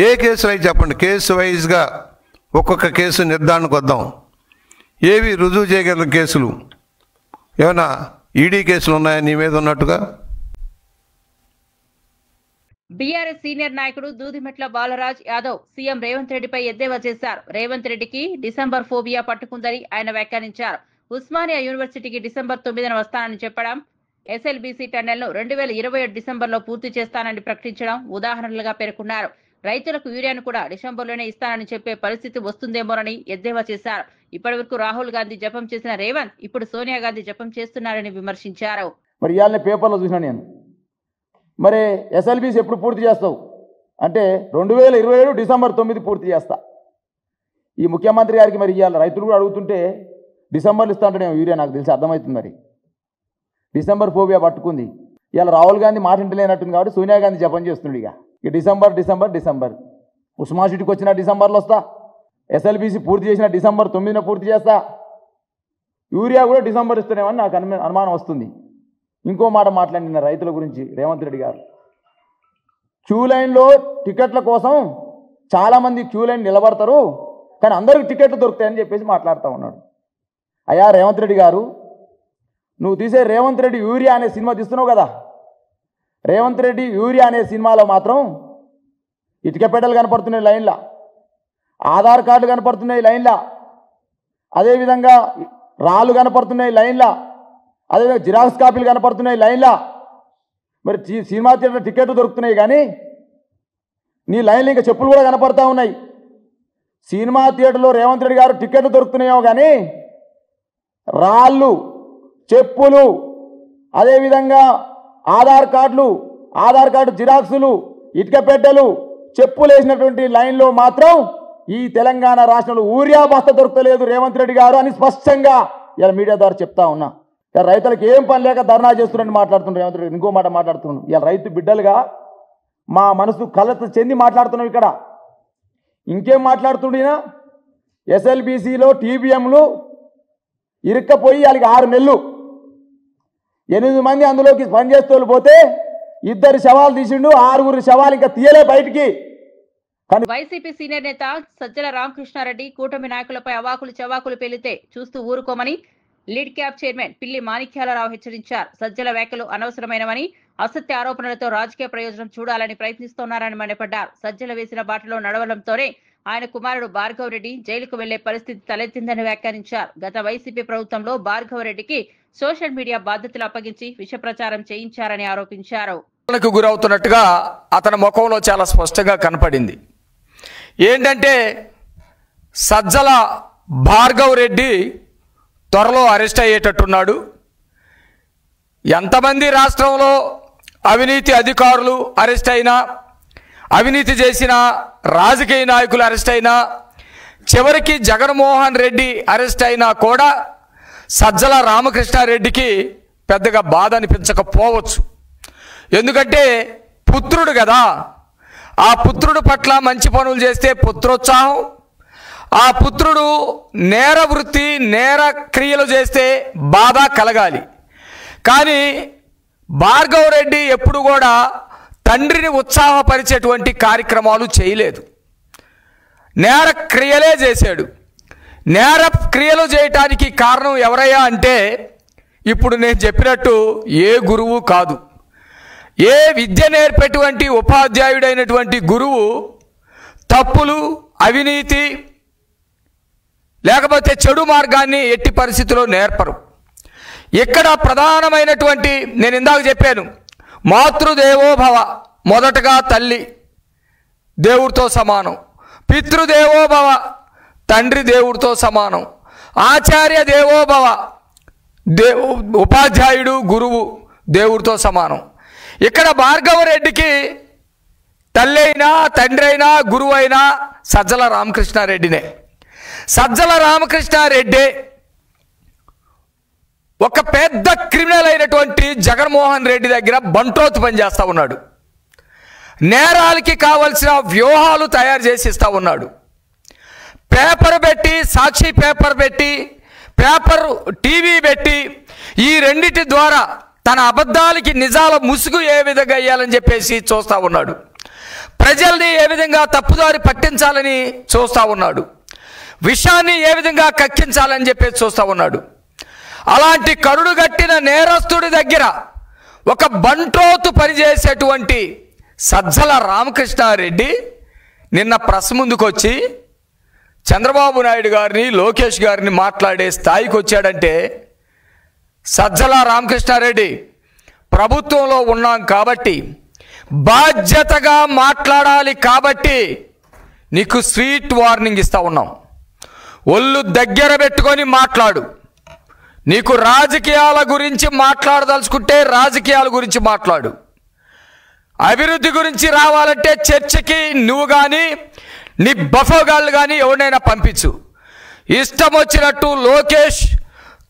ఏ కేసులు అయి చెప్పండి, కేసు వైజ్గా ఒక్కొక్క కేసు నిర్ధారణకు వద్దాం. ఏవి రుజువు చేయగలిగిన కేసులు? ఏమైనా ఈడీ కేసులు ఉన్నాయా నీ మీద ఉన్నట్టుగా? బీఆర్ఎస్ సీనియర్ నాయకుడు దూదిమెట్ల బాలరాజ్ యాదవ్ సీఎం రేవంత్ రెడ్డిపై ఎద్దేవా చేశారు. రేవంత్ రెడ్డికి డిసెంబర్ ఫోబియా పట్టుకుందని ఆయన వ్యాఖ్యానించారు. ఉస్మానియా యూనివర్సిటీకి డిసెంబర్ 9న వస్తానని చెప్పడం, ఎస్ఎల్బీసీ టన్నెల్ను 2027 డిసెంబర్లో పూర్తి చేస్తానని ప్రకటించడం ఉదాహరణలుగా పేర్కొన్నారు. రైతులకు యూరియాను కూడా డిసెంబర్లోనే ఇస్తానని చెప్పే పరిస్థితి వస్తుందేమోనని ఎద్దేవా చేశారు. ఇప్పటి వరకు రాహుల్ గాంధీ జపం చేసిన రేవంత్ ఇప్పుడు సోనియా గాంధీ జపం చేస్తున్నారని విమర్శించారు. మరి ఇవాళ పేపర్లో చూసినా నేను, మరి ఎస్ఎల్బీసీ ఎప్పుడు పూర్తి చేస్తావు అంటే 2027 డిసెంబర్ 9 పూర్తి చేస్తా. ఈ ముఖ్యమంత్రి గారికి మరి ఇవాళ రైతులు కూడా అడుగుతుంటే డిసెంబర్లో ఇస్తా అంటే యూరియా నాకు తెలిసి అర్థమవుతుంది. మరి డిసెంబర్ ఫోబియా పట్టుకుంది. ఇవాళ రాహుల్ గాంధీ మాట ఇంటలేనట్టుంది కాబట్టి సోనియా గాంధీ జపం చేస్తున్నాడు. ఇక డిసెంబర్ ఉస్మాన్ సిటీకి వచ్చిన డిసెంబర్లో వస్తా, ఎస్ఎల్బీసీ పూర్తి చేసిన డిసెంబర్ 9న పూర్తి చేస్తా, యూరియా కూడా డిసెంబర్ ఇస్తానేమని నాకు అనుమానం వస్తుంది. ఇంకో మాట మాట్లాడిన రైతుల గురించి రేవంత్ రెడ్డి గారు, క్యూ లైన్లో టికెట్ల కోసం చాలామంది క్యూ లైన్ నిలబడతారు కానీ అందరికి టికెట్లు దొరుకుతాయని చెప్పేసి మాట్లాడుతూ ఉన్నాడు. అయ్యా రేవంత్ రెడ్డి గారు, నువ్వు తీసే రేవంత్ రెడ్డి యూరియా అనే సినిమా తీస్తున్నావు కదా, రేవంత్ రెడ్డి యూరియా అనే సినిమాలో మాత్రం ఇటుక పెట్టెలు కనపడుతున్నాయి లైన్లా, ఆధార్ కార్డు కనపడుతున్నాయి లైన్లా, అదేవిధంగా రాళ్ళు కనపడుతున్నాయి లైన్లా, అదేవిధంగా జిరాక్స్ కాపీలు కనపడుతున్నాయి లైన్లో. మరి సినిమా థియేటర్ టికెట్లు దొరుకుతున్నాయి కానీ నీ లైన్లో ఇంకా చెప్పులు కూడా కనపడతా ఉన్నాయి. సినిమా థియేటర్లో రేవంత్ రెడ్డి గారు టికెట్లు దొరుకుతున్నాయో కానీ రాళ్ళు, చెప్పులు, అదేవిధంగా ఆధార్ కార్డు జిరాక్సులు, ఇటుక పెట్టెలు, చెప్పులు వేసినటువంటి లైన్లో మాత్రం ఈ తెలంగాణ రాష్ట్రంలో ఊరియా బస్త దొరకలేదు రేవంత్ రెడ్డి గారు అని స్పష్టంగా ఇలా మీడియా ద్వారా చెప్తా ఉన్నా. రైతులకు ఏం పని లేక ధర్నా చేస్తున్నారని మాట్లాడుతున్నారు రేవంత్ రెడ్డి. ఇంకో మాట మాట్లాడుతున్నాను, ఇలా రైతు బిడ్డలుగా మా మనసు కలత చెంది మాట్లాడుతున్నాం. ఇక్కడ ఇంకేం మాట్లాడుతుండినా ఎస్ఎల్బీసీలో టీబీఎంలు ఇరుక్కపోయి వాళ్ళకి 6 నెలలు 8 మంది అందులోకి పనిచేస్తూ పోతే 2 శవాలు తీసిండు, 6 శవాలు ఇంకా తీయలే బయటికి. వైసీపీ సీనియర్ నేత సజ్జల రామకృష్ణారెడ్డి కూటమి నాయకులపై అవాకులు చవాకులు పేలితే చూస్తూ ఊరుకోమని లీడ్ క్యాబ్ చైర్మన్ పిల్లి మాణిక్యాలరావు హెచ్చరించారు. సజ్జల వ్యాఖ్యలు అనవసరమైనవని, అసత్య ఆరోపణలతో రాజకీయ ప్రయోజనం చూడాలని ప్రయత్నిస్తున్నారని మండిపడ్డారు. సజ్జల వేసిన బాటలో నడవడంతోనే ఆయన కుమారుడు భార్గవ్ రెడ్డి జైలుకు వెళ్లే పరిస్థితి తలెత్తిందని వ్యాఖ్యానించారు. గత వైసీపీ ప్రభుత్వంలో భార్గవ్ రెడ్డికి సోషల్ మీడియా బాధ్యతలు అప్పగించి విష ప్రచారం చేయించారని ఆరోపించారు. గురవుతున్నట్టుగా అతని ముఖంలో చాలా స్పష్టంగా కనపడింది. ఏంటంటే సజ్జల భార్గవ్ రెడ్డి త్వరలో అరెస్ట్ అయ్యేటట్టున్నాడు. ఎంతమంది రాష్ట్రంలో అవినీతి అధికారులు అరెస్ట్ అయినా, అవినీతి చేసిన రాజకీయ నాయకులు అరెస్ట్ అయినా, చివరికి జగన్మోహన్ రెడ్డి అరెస్ట్ అయినా కూడా సజ్జల రామకృష్ణారెడ్డికి పెద్దగా బాధ అనిపించకపోవచ్చు. ఎందుకంటే పుత్రుడు కదా, ఆ పుత్రుడు పట్ల మంచి పనులు చేస్తే పుత్రోత్సాహం, ఆ పుత్రుడు నేర వృత్తి నేర క్రియలు చేస్తే బాధ కలగాలి. కానీ భార్గవ్ రెడ్డి ఎప్పుడు కూడా తండ్రిని ఉత్సాహపరిచేటువంటి కార్యక్రమాలు చేయలేదు, నేర క్రియలే చేశాడు. నేర క్రియలు చేయటానికి కారణం ఎవరయ్యా అంటే ఇప్పుడు నేను చెప్పినట్టు ఏ గురువు కాదు, ఏ విద్య నేర్పేటువంటి ఉపాధ్యాయుడైనటువంటి గురువు తప్పులు, అవినీతి లేకపోతే చెడు మార్గాన్ని ఎట్టి పరిస్థితుల్లో నేర్పరు. ఇక్కడ ప్రధానమైనటువంటి నేను ఇందాక చెప్పాను, మాతృదేవోభవ, మొదటగా తల్లి దేవుడితో సమానం, పితృదేవోభవ తండ్రి దేవుడితో సమానం, ఆచార్య దేవోభవ ఉపాధ్యాయుడు గురువు దేవుడితో సమానం. ఇక్కడ భార్గవ రెడ్డికి తల్లి అయినా తండ్రి అయినా గురువు అయినా సజ్జల రామకృష్ణారెడ్డినే. సజ్జల రామకృష్ణారెడ్డి ఒక పెద్ద క్రిమినల్ అయినటువంటి జగన్మోహన్ రెడ్డి దగ్గర బంట్రోతు పనిచేస్తూ ఉన్నాడు. నేరాలకి కావలసిన వ్యూహాలు తయారు చేసి ఇస్తూ ఉన్నాడు. పేపర్ పెట్టి, సాక్షి పేపర్ పెట్టి, పేపర్ టీవీ పెట్టి, ఈ రెండిటి ద్వారా తన అబద్ధాలకి నిజాల ముసుగు ఏ విధంగా వేయాలని చెప్పేసి చూస్తూ ఉన్నాడు. ప్రజల్ని ఏ విధంగా తప్పుదారి పట్టించాలని చూస్తూ ఉన్నాడు. విషయాన్ని ఏ విధంగా కక్కించాలని చెప్పేసి చూస్తూ ఉన్నాడు. అలాంటి కరుడు గట్టిన నేరస్తుడి దగ్గర ఒక బంట్రోతు పనిచేసేటువంటి సజ్జల రామకృష్ణారెడ్డి నిన్న ప్రెస్ ముందుకు వచ్చి చంద్రబాబు నాయుడు గారిని, లోకేష్ గారిని మాట్లాడే స్థాయికి వచ్చాడంటే, సజ్జల రామకృష్ణారెడ్డి ప్రభుత్వంలో ఉన్నాం కాబట్టి, బాధ్యతగా మాట్లాడాలి కాబట్టి నీకు స్వీట్ వార్నింగ్ ఇస్తూ ఉన్నాం. ఒళ్ళు దగ్గర పెట్టుకొని మాట్లాడు. నీకు రాజకీయాల గురించి మాట్లాడదలుచుకుంటే రాజకీయాల గురించి మాట్లాడు. అభివృద్ధి గురించి రావాలంటే చర్చకి నువ్వు కానీ నీ బఫోగాళ్ళు కానీ ఎవరినైనా పంపించు. ఇష్టం వచ్చినట్టు లోకేష్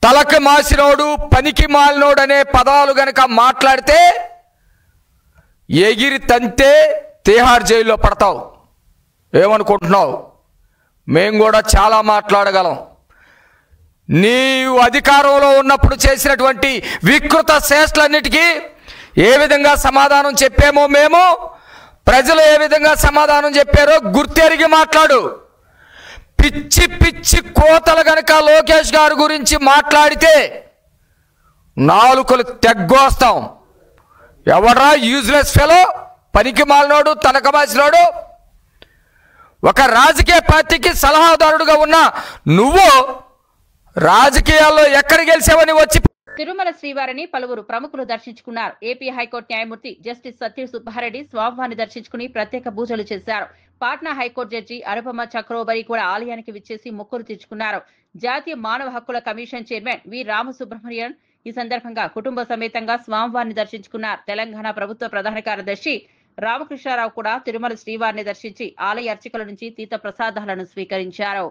తలకి మాసినోడు, పనికి మాలినోడు అనే పదాలు గనక మాట్లాడితే ఎగిరి తంతే తిహార్ జైల్లో పడతావు. ఏమనుకుంటున్నావు? మేము కూడా చాలా మాట్లాడగలం. నీవు అధికారంలో ఉన్నప్పుడు చేసినటువంటి వికృత చేష్టలన్నిటికీ ఏ విధంగా సమాధానం చెప్పామో మేము, ప్రజలు ఏ విధంగా సమాధానం చెప్పారో గుర్తెరిగి మాట్లాడు. పిచ్చి పిచ్చి కోతలు గనక లోకేష్ గారి గురించి మాట్లాడితే నాలుకలు తెగ్గోస్తాం. ఎవడ్రా యూజ్లెస్ ఫెలో, పనికి మాలినోడు, తనకమాసినోడు? ఒక రాజకీయ పార్టీకి సలహాదారుడుగా ఉన్న నువ్వు రాజకీయాల్లో ఎక్కడ గెలిచావని వచ్చి తిరుమల శ్రీవారిని పలువురు ప్రముఖులు దర్శించుకున్నారు. ఏపీ హైకోర్టు న్యాయమూర్తి జస్టిస్ సత్య సుబ్బారెడ్డి స్వామివారిని దర్శించుకుని ప్రత్యేక పూజలు చేశారు. పాట్నా హైకోర్టు జడ్జి అనుపమ చక్రోబరి కూడా ఆలయానికి విచ్చేసి మొక్కులు తీర్చుకున్నారు. జాతీయ మానవ హక్కుల కమిషన్ చైర్మన్ వి రామసుబ్రహ్మణ్యన్ ఈ సందర్భంగా కుటుంబ సమేతంగా స్వామివారిని దర్శించుకున్నారు. తెలంగాణ ప్రభుత్వ ప్రధాన కార్యదర్శి రామకృష్ణారావు కూడా తిరుమల శ్రీవారిని దర్శించి ఆలయ అర్చకుల నుంచి తీర్థ ప్రసాదాలను స్వీకరించారు.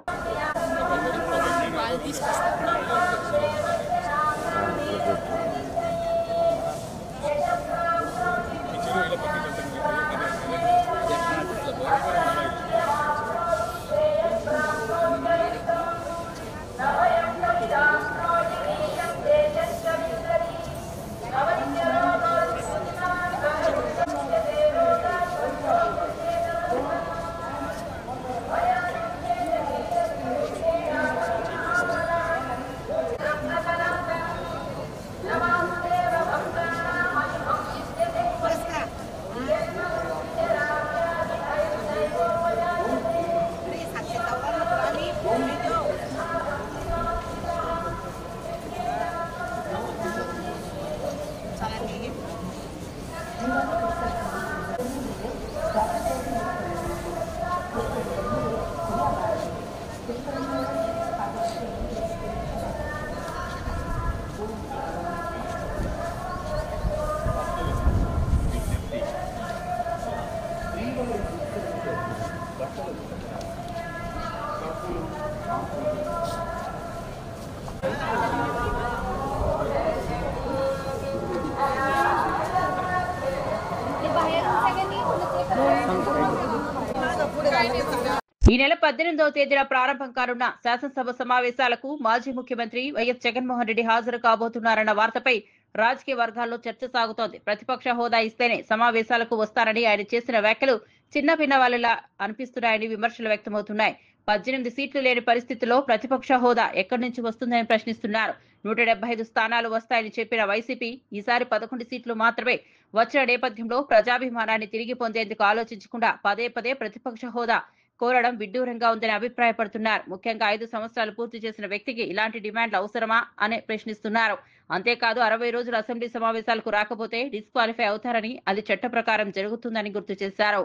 ఈ నెల 18వ తేదీన ప్రారంభం కానున్న శాసనసభ సమావేశాలకు మాజీ ముఖ్యమంత్రి వైఎస్ జగన్మోహన్ రెడ్డి హాజరు కాబోతున్నారన్న వార్తపై రాజకీయ వర్గాల్లో చర్చ సాగుతోంది. ప్రతిపక్ష హోదా ఇస్తేనే సమావేశాలకు వస్తారని ఆయన చేసిన వ్యాఖ్యలు చిన్న భిన్న వాళ్ళలా అనిపిస్తున్నాయని విమర్శలు వ్యక్తమవుతున్నాయి. 18 సీట్లు లేని పరిస్థితుల్లో ప్రతిపక్ష హోదా ఎక్కడి నుంచి వస్తుందని ప్రశ్నిస్తున్నారు. 175 స్థానాలు వస్తాయని చెప్పిన వైసీపీ ఈసారి 11 సీట్లు మాత్రమే వచ్చిన నేపథ్యంలో ప్రజాభిమానాన్ని తిరిగి పొందేందుకు ఆలోచించకుండా పదే పదే ప్రతిపక్ష హోదా కోరడం విడ్డూరంగా ఉందని అభిప్రాయపడుతున్నారు. ముఖ్యంగా 5 సంవత్సరాలు పూర్తి చేసిన వ్యక్తికి ఇలాంటి డిమాండ్లు అవసరమా అని ప్రశ్నిస్తున్నారు. అంతేకాదు 60 రోజులు అసెంబ్లీ సమావేశాలకు రాకపోతే డిస్క్వాలిఫై అవుతారని, అది చట్ట ప్రకారం జరుగుతుందని గుర్తు చేశారు.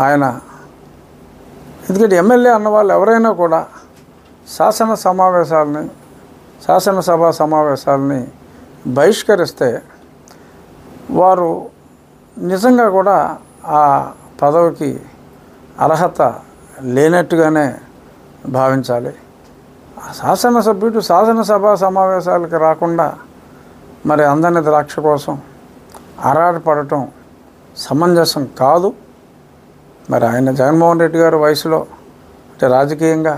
ఆయన ఎందుకంటే ఎమ్మెల్యే అన్న వాళ్ళు ఎవరైనా కూడా శాసనసభ సమావేశాలని బహిష్కరిస్తే వారు నిజంగా కూడా ఆ పదవికి అర్హత లేనట్టుగానే భావించాలి. శాసనసభ్యుడు శాసనసభ సమావేశాలకు రాకుండా మరి అందని ద్రాక్ష కోసం ఆరాటపడటం సమంజసం కాదు. మరి ఆయన జగన్మోహన్ రెడ్డి గారు వయసులో అంటే రాజకీయంగా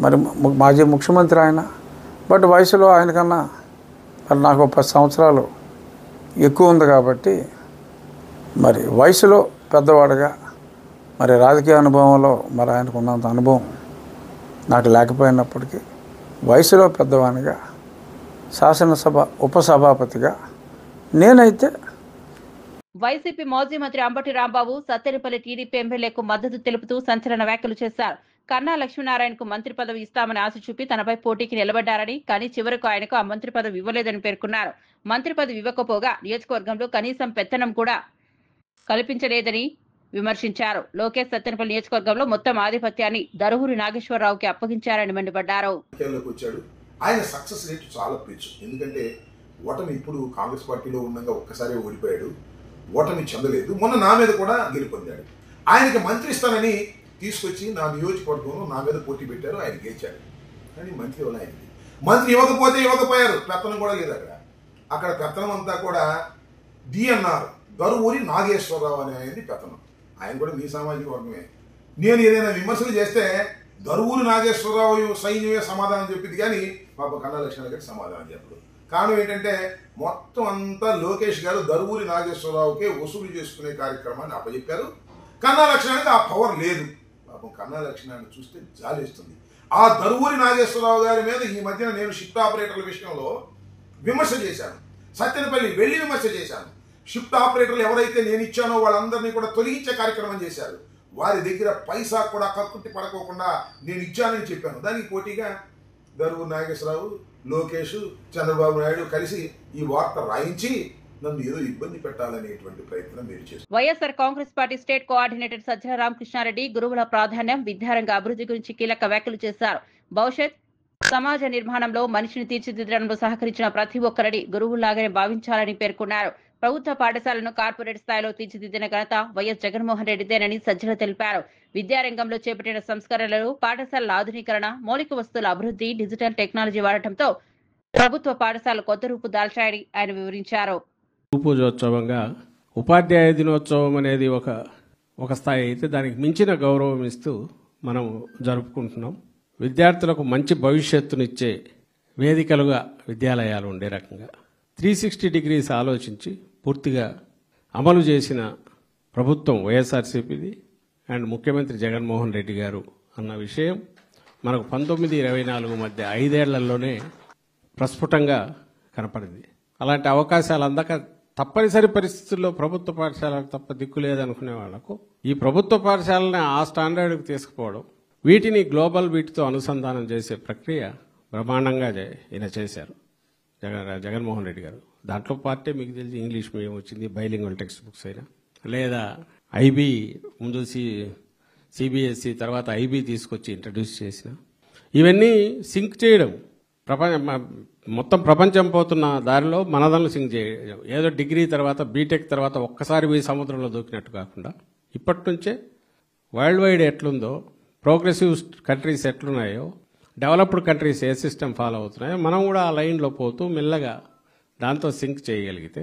మరి మాజీ ముఖ్యమంత్రి ఆయన, బట్ వయసులో ఆయనకన్నా మరి నాకు 10 సంవత్సరాలు ఎక్కువ ఉంది కాబట్టి మరి వయసులో పెద్దవాడుగా మరి రాజకీయ అనుభవంలో మరి ఆయనకు ఉన్నంత అనుభవం నాకు లేకపోయినప్పటికీ వయసులో పెద్దవానిగా శాసనసభ ఉపసభాపతిగా నేనైతే వైసీపీ మాజీ మంత్రి అంబటి రాంబాబు సత్తెనపల్లి టీడీపీ ఎమ్మెల్యేకు మద్దతు తెలుపుతూ సంచలన వ్యాఖ్యలు చేశారు. కన్నా లక్ష్మీనారాయణకు మంత్రి పదవి ఇస్తామని ఆశ చూపి తనపై పోటీకి నిలబడ్డారని, కానీ చివరకు ఆయనకు ఆ మంత్రి పదవి ఇవ్వలేదని పేర్కొన్నారు. మంత్రి పదవి ఇవ్వకపోగా నియోజకవర్గంలో కనీసం పెత్తనం కూడా కల్పించలేదని విమర్శించారు. లోకేష్ సత్తెనపల్లి నియోజకవర్గంలో మొత్తం ఆధిపత్యాన్ని దరువూరి నాగేశ్వరరావుకి అప్పగించారని మండిపడ్డారు. ఆయన సక్సెస్ రేట్ చాలా పిచ్చు. ఎందుకంటే ఓటమి ఇప్పుడు కాంగ్రెస్ పార్టీలో ఉండగా ఒక్కసారి ఓడిపోయాడు, ఓటమి చెందలేదు. మొన్న నా మీద కూడా గెలుపొందాడు. ఆయనకి మంత్రి ఇస్తానని తీసుకొచ్చి నా నియోజకవర్గంలో నా మీద పోటీ పెట్టారు, ఆయన గెలిచాడు. కానీ మంత్రి వల్ల ఆయనకి మంత్రి ఇవ్వకపోయారు, పెత్తనం కూడా లేదు. అక్కడ పెత్తనం అంతా కూడా డిఎన్ఆర్ దరువూరి నాగేశ్వరరావు అనే ఆయనది పెత్తనం. ఆయన కూడా మీ సామాజిక వర్గమే. నేను ఏదైనా విమర్శలు చేస్తే దరువూరి నాగేశ్వరరావు సైన్యమే సమాధానం చెప్పింది, కానీ పాప కన్నా లక్ష్మణ గారికి సమాధానం చెప్పడు. కారణం ఏంటంటే మొత్తం అంతా లోకేష్ గారు దరువూరి నాగేశ్వరరావుకే వసూలు చేసుకునే కార్యక్రమాన్ని అప్పచెప్పారు. కన్నా లక్ష్మణానికి ఆ పవర్ లేదు. పాపం కన్నా లక్ష్మణాన్ని చూస్తే జాలేస్తుంది. ఆ దరువూరి నాగేశ్వరరావు గారి మీద ఈ మధ్యన నేను షిఫ్ట్ ఆపరేటర్ల విషయంలో విమర్శ చేశాను, సత్తెనపల్లి వెళ్ళి విమర్శ చేశాను. షిఫ్ట్ ఆపరేటర్లు ఎవరైతే నేను ఇచ్చానో వాళ్ళందరినీ కూడా తొలగించే కార్యక్రమం చేశారు. వారి దగ్గర పైసా కూడా కక్కుట్టి పడుకోకుండా నేను ఇచ్చానని చెప్పాను. దానికి పోటీగా దరువూరి నాగేశ్వరరావు లోకేష్ చంద్రబాబు నాయుడు కలిసి ఈ వార్త రాయించి నన్ను ఏదో ఇబ్బంది పెట్టాలనేటువంటి ప్రయత్నం మీరు చేస్తారు. YSR Congress party state coordinator Sajjala Ramakrishnareddy గురువుల ప్రాధాన్యం, విద్యారంగ అభివృద్ధి గురించి కీలక వ్యాఖ్యలు చేశారు. భవిష్యత్ సమాజ నిర్మాణంలో మనిషిని తీర్చిదిద్దడంలో సహకరించిన ప్రతి ఒక్కరిని గురువులాగానే భావించాలని పేర్కొన్నారు. ప్రభుత్వ పాఠశాలను కార్పొరేట్ స్థాయిలో తీర్చిదిద్దిన ఘనత వైఎస్ జగన్మోహన్ రెడ్డిదేనని సజ్జల తెలిపారు. విద్యారంగంలో చేపట్టిన సంస్కరణలు, పాఠశాలల ఆధునీకరణ, మౌలిక వస్తువుల అభివృద్ధి, డిజిటల్ టెక్నాలజీ వాడటంతో ప్రభుత్వ పాఠశాలలు కొత్త రూపు దాల్చాయని ఆయన వివరించారు. పూజోత్సవంగా ఉపాధ్యాయ దినోత్సవం అనేది ఒక స్థాయి అయితే దానికి మించిన గౌరవం ఇస్తూ మనం జరుపుకుంటున్నాం. విద్యార్థులకు మంచి భవిష్యత్తునిచ్చే వేదికలుగా విద్యాలయాలు ఉండే రకంగా 360 degrees ఆలోచించి పూర్తిగా అమలు చేసిన ప్రభుత్వం వైఎస్ఆర్సీపీది అండ్ ముఖ్యమంత్రి జగన్మోహన్ రెడ్డి గారు అన్న విషయం మనకు 1924 మధ్య 5 ఏళ్లలోనే ప్రస్ఫుటంగా కనపడింది. అలాంటి అవకాశాలు అందక తప్పనిసరి పరిస్థితుల్లో ప్రభుత్వ పాఠశాలకు తప్ప దిక్కు లేదనుకునే వాళ్లకు ఈ ప్రభుత్వ పాఠశాలని ఆ స్టాండర్డ్కి తీసుకుపోవడం, వీటిని గ్లోబల్ వీటితో అనుసంధానం చేసే ప్రక్రియ బ్రహ్మాండంగా ఈయన చేశారు జగన్మోహన్ రెడ్డి గారు. దాంట్లో పార్టీ మీకు తెలిసి ఇంగ్లీష్ మీడియం వచ్చింది, బైలింగ్వల్ టెక్స్ట్ బుక్స్ అయినా, లేదా ఐబీ ముందు సిబిఎస్ఈ తర్వాత ఐబీ తీసుకొచ్చి ఇంట్రడ్యూస్ చేసిన, ఇవన్నీ సింక్ చేయడం, మొత్తం ప్రపంచం పోతున్న దారిలో మనదలను సింక్ చేయడం. ఏదో డిగ్రీ తర్వాత బీటెక్ తర్వాత ఒక్కసారి పోయి సముద్రంలో దూకినట్టు కాకుండా ఇప్పటి నుంచే వరల్డ్ వైడ్ ఎట్లుందో, ప్రోగ్రెసివ్ కంట్రీస్ ఎట్లున్నాయో, డెవలప్డ్ కంట్రీస్ ఏ సిస్టమ్ ఫాలో అవుతున్నాయో మనం కూడా ఆ లైన్లో పోతూ మెల్లగా దాంతో సింక్ చేయగలిగితే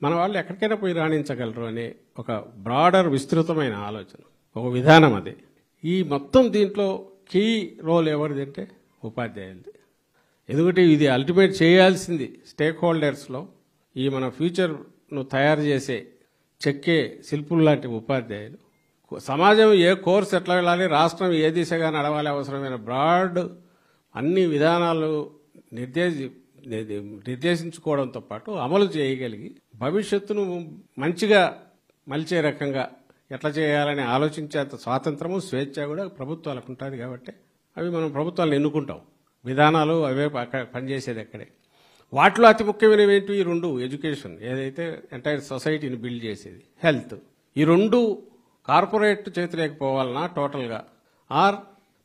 మన వాళ్ళు ఎక్కడికైనా పోయి రాణించగలరు అనే ఒక బ్రాడర్ విస్తృతమైన ఆలోచన, ఒక విధానం అది. ఈ మొత్తం దీంట్లో కీ రోల్ ఎవరిది అంటే ఉపాధ్యాయులది. ఎందుకంటే ఇది అల్టిమేట్ చేయాల్సింది స్టేక్ హోల్డర్స్లో ఈ మన ఫ్యూచర్ను తయారు చేసే చెక్కే శిల్పులు లాంటి ఉపాధ్యాయులు. సమాజం ఏ కోర్సు ఎట్లా వెళ్ళాలి, రాష్ట్రం ఏ దిశగా నడవాలి, అవసరమైన బ్రాడ్ అన్ని విధానాలు నిర్దేశించుకోవడంతో పాటు అమలు చేయగలిగి భవిష్యత్తును మంచిగా మలిచే రకంగా ఎట్లా చేయాలని ఆలోచించేంత స్వాతంత్రము, స్వేచ్ఛ కూడా ప్రభుత్వాలకు ఉంటుంది. కాబట్టి అవి మనం ప్రభుత్వాలను ఎన్నుకుంటాం, విధానాలు అవే పనిచేసేది అక్కడే. వాటిలో అతి ముఖ్యమైనవి ఏంటి? ఈ రెండు, ఎడ్యుకేషన్ ఏదైతే ఎంటైర్ సొసైటీని బిల్డ్ చేసేది, హెల్త్. ఈ రెండు కార్పొరేట్ చేతిలేకపోవాలన్నా టోటల్గా, ఆర్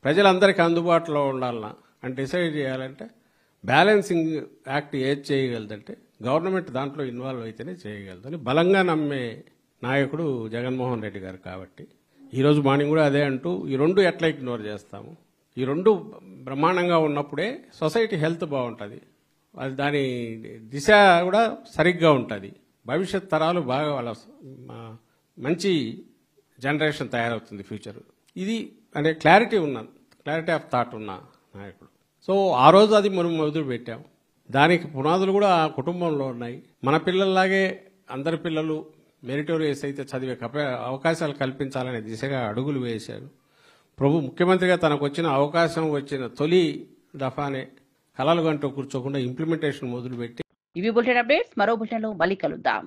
ప్రజలందరికీ అందుబాటులో ఉండాలన్నా అని డిసైడ్ చేయాలంటే బ్యాలెన్సింగ్ యాక్ట్ ఏది చేయగలదంటే గవర్నమెంట్ దాంట్లో ఇన్వాల్వ్ అయితేనే చేయగలదని బలంగా నమ్మే నాయకుడు జగన్మోహన్ రెడ్డి గారు. కాబట్టి ఈరోజు మార్నింగ్ కూడా అదే అంటూ ఈ రెండు ఎట్లా ఇగ్నోర్ చేస్తాము, ఈ రెండు బ్రహ్మాండంగా ఉన్నప్పుడే సొసైటీ హెల్త్ బాగుంటుంది, అది దాని దిశ కూడా సరిగ్గా ఉంటుంది, భవిష్యత్ తరాలు బాగా వాళ్ళ మంచి జనరేషన్ తయారవుతుంది ఫ్యూచర్. ఇది అనే క్లారిటీ ఆఫ్ థాట్ ఉన్న నాయకుడు. సో ఆ రోజు అది మనం మొదలు పెట్టాం. దానికి పునాదులు కూడా ఆ కుటుంబంలో ఉన్నాయి. మన పిల్లల్లాగే అందరి పిల్లలు మెరిటోరియస్ అయితే చదివే అవకాశాలు కల్పించాలనే దిశగా అడుగులు వేశారు. ముఖ్యమంత్రిగా తనకు వచ్చిన అవకాశం వచ్చిన తొలి దఫానే కలలు గంటూ కూర్చోకుండా ఇంప్లిమెంటేషన్ మొదలుపెట్టి. ఇవి బులెటిన్ అప్డేట్స్. మరో బులెటిన్లో మళ్ళీ కలుద్దాం.